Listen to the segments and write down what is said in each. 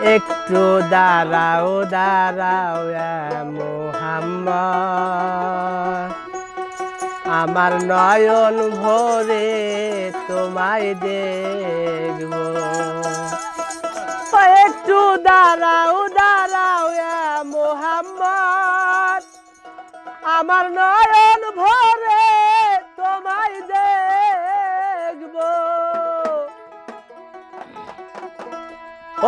একটু দাঁড়াও দাঁড়াও মুহাম্মদ, আমার নয়ন ভরে তোমায় দেখব। একটু দাঁড়াও দাঁড়াও মুহাম্মদ, আমার নয়ন ভরে তোমায় দেখব।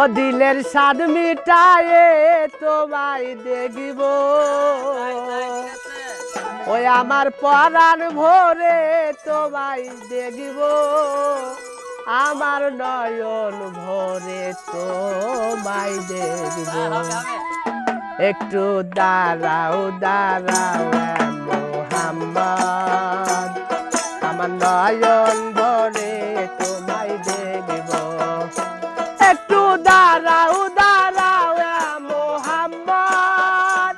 ও দিলের স্বাদ মিটায়ে তোমায় দেখব, ওই আমার পরাণ ভরে তোমায় দেখব, আমার নয়ন ভরে তোমায় দেখব। একটু দাঁড়াও দাঁড়াও মুহাম্মদ, আমার নয়ন ভরে তোমায় দেখব। একটু দাঁড়াও দাঁড়াও মুহাম্মদ,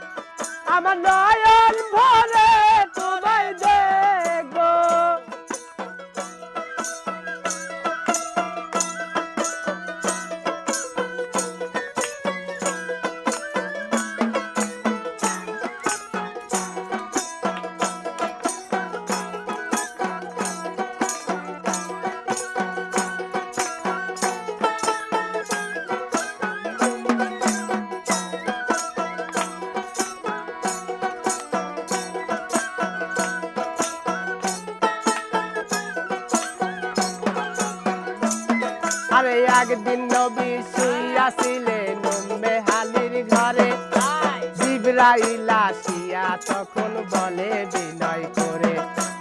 আমার নয়ন ভরে তোমায় দেখব। আরে একদিন নবী শুইয়াছিলেন উম্মে হানির ঘরে, জিবরাইল আসিয়া তখন বলে বিনয় করে।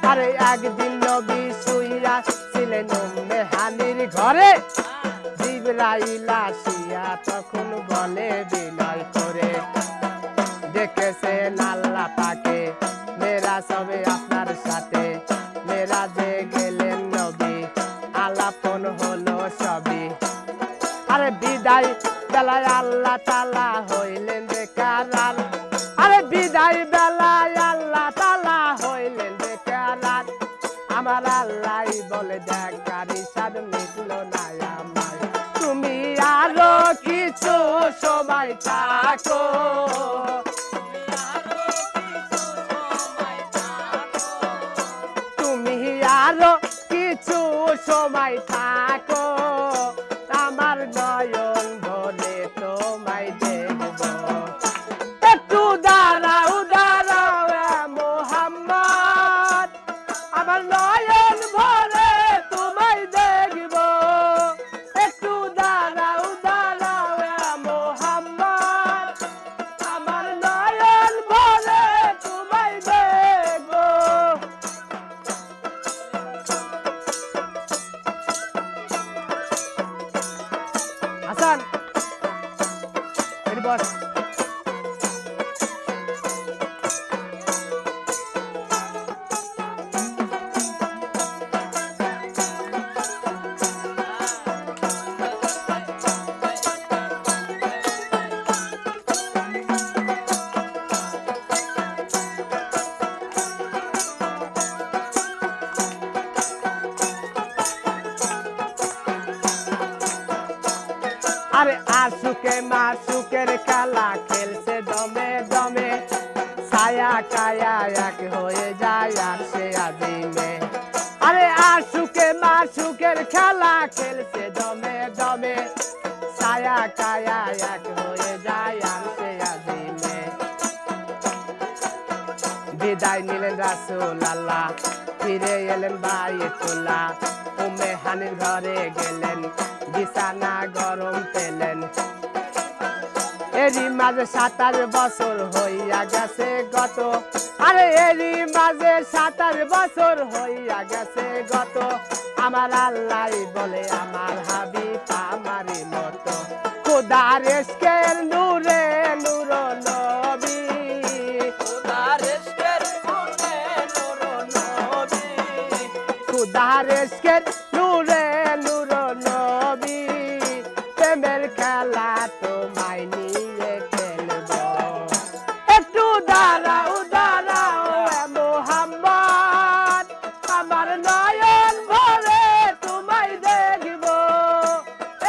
আরে একদিন নবী শুইয়াছিলেন উম্মে হানির ঘরে, জিবরাইল আসিয়া তখন বলে বিনয় করে। দেখেছেন আল্লাহ পাকে মেরাজ হবে আপনার সাথে, মেরাজে গেলেন নবী আলাপন হলো সবই। আরে বিদায় বেলায় আল্লাহ তাআলা হইলেন বেকারার, আরে বিদায় বেলায় আল্লাহ তাআলা হইলেন বেকারার। আমার আল্লাহ বলে দেখার ইশাদ মিটলো না আমার, তুমি আরো কিছু সময় থাকো, তুমি আরো কিছু সময় থাকো, আমার নয়ন ভরে তোমায় দেখব। একটু দাঁড়াও দাঁড়াও মুহাম্মদ, আমার নয়ন ভরে তোমায় দেখব। একটু দাঁড়াও দাঁড়াও মুহাম্মদ, আমার নয়ন ভরে তোমায় দেখব। হাসান বস। আরে আশুকে মাসুকের খেলা খেলছে দমে দমে, ছায়া কায়া এক হয়ে যায় আসে আজিমে। আরে আশুকে মাসুকের খেলা খেলছে দমে দমে, ছায়া কায়া এক হয়ে যায় আসে আজিমে। বিদায় নিলেন রাসূল আল্লাহ, ফিরে এলেন বাইতুল্লাহ, উম্মে হানির ঘরে গেলেন, বিছানা গরম পেলেন। এরই মাঝে 27 বছর হইয়া গেছে গত, আরে এরই মাঝে 27 বছর হইয়া গেছে গত। আমার আল্লাহ বলে আমার হাবিব আমারই মতো, খোদার ইশকের নূরে নূর নবী, খোদার ইশকের নূরে নূর নবী, খোদার ইশকের নূরে নূর নবী। প্রেমের খেলা তোমায় নিয়ে খেলব। একটু দাঁড়াও দাঁড়াও মুহাম্মদ, আমার নয়ন ভরে তোমায় দেখব।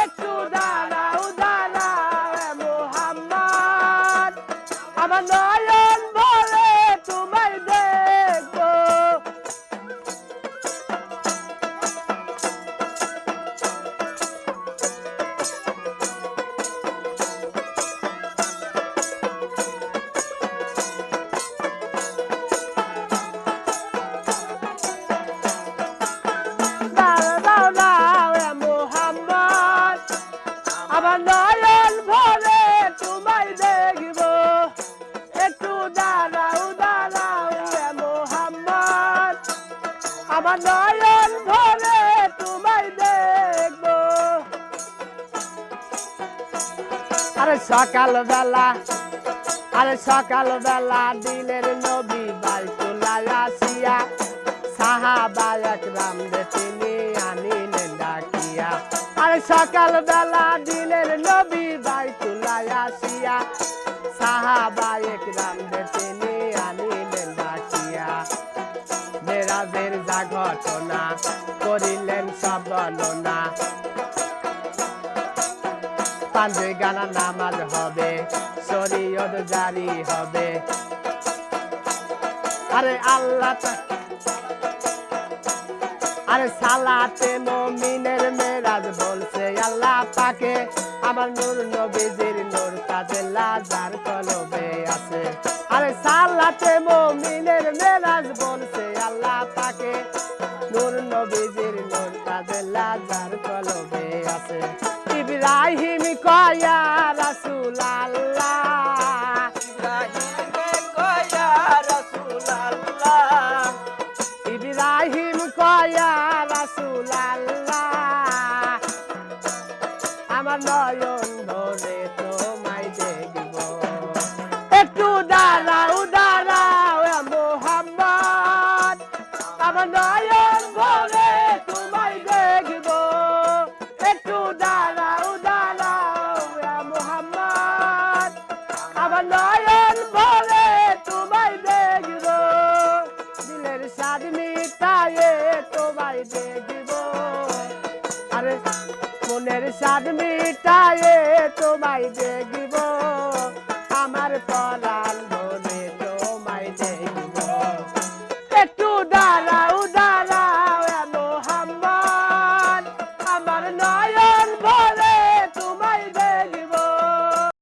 একটু দাঁড়াও দাঁড়াও আরে সকাল বেলা দিলের নবী বাইতুল্লাহ আসিয়া সাহাবা একরাম রে তিনি আনিলেন ডাকিয়া আরে সকাল বেলা দিলের নবী বাইতুল্লাহ আসিয়া সাহাবা একরাম রে তিনি আনিলেন ডাকিয়া মেরাজের যা ঘটনা করিলেন সব বর্ণনা পাঁচে গানা নামাজ হবে শরীয়ত জারি হবে আরে আরে সালাতে মুমিনের মেরাজ বলছে আল্লাহ পাকে আমার নূর নবীজির নূর তাজেলা যার কলবে আছে আরে সালাতে মুমিনের মেরাজ বলছে আল্লাহ পাকে নূর নবীজির নূর তাজেলা যার কলবে আছে ইব্রাহিম কয়া রাসূল আল্লাহ ইব্রাহিম কয়া রাসূল আল্লাহ আমার নয়ন ভরে তোমায় দেখব একটু দাঁড়াও মুহাম্মদ আমার নয়ন ভরে তোমায় দেখব একটু দাঁড়াও মুহাম্মদ আমার নয়ন ভরে তোমায় দেখব দিলের স্বাদ মিটায়ে তোমায় দেখব আরে মনের স্বাদ মিটায়ে তোমায় দেখব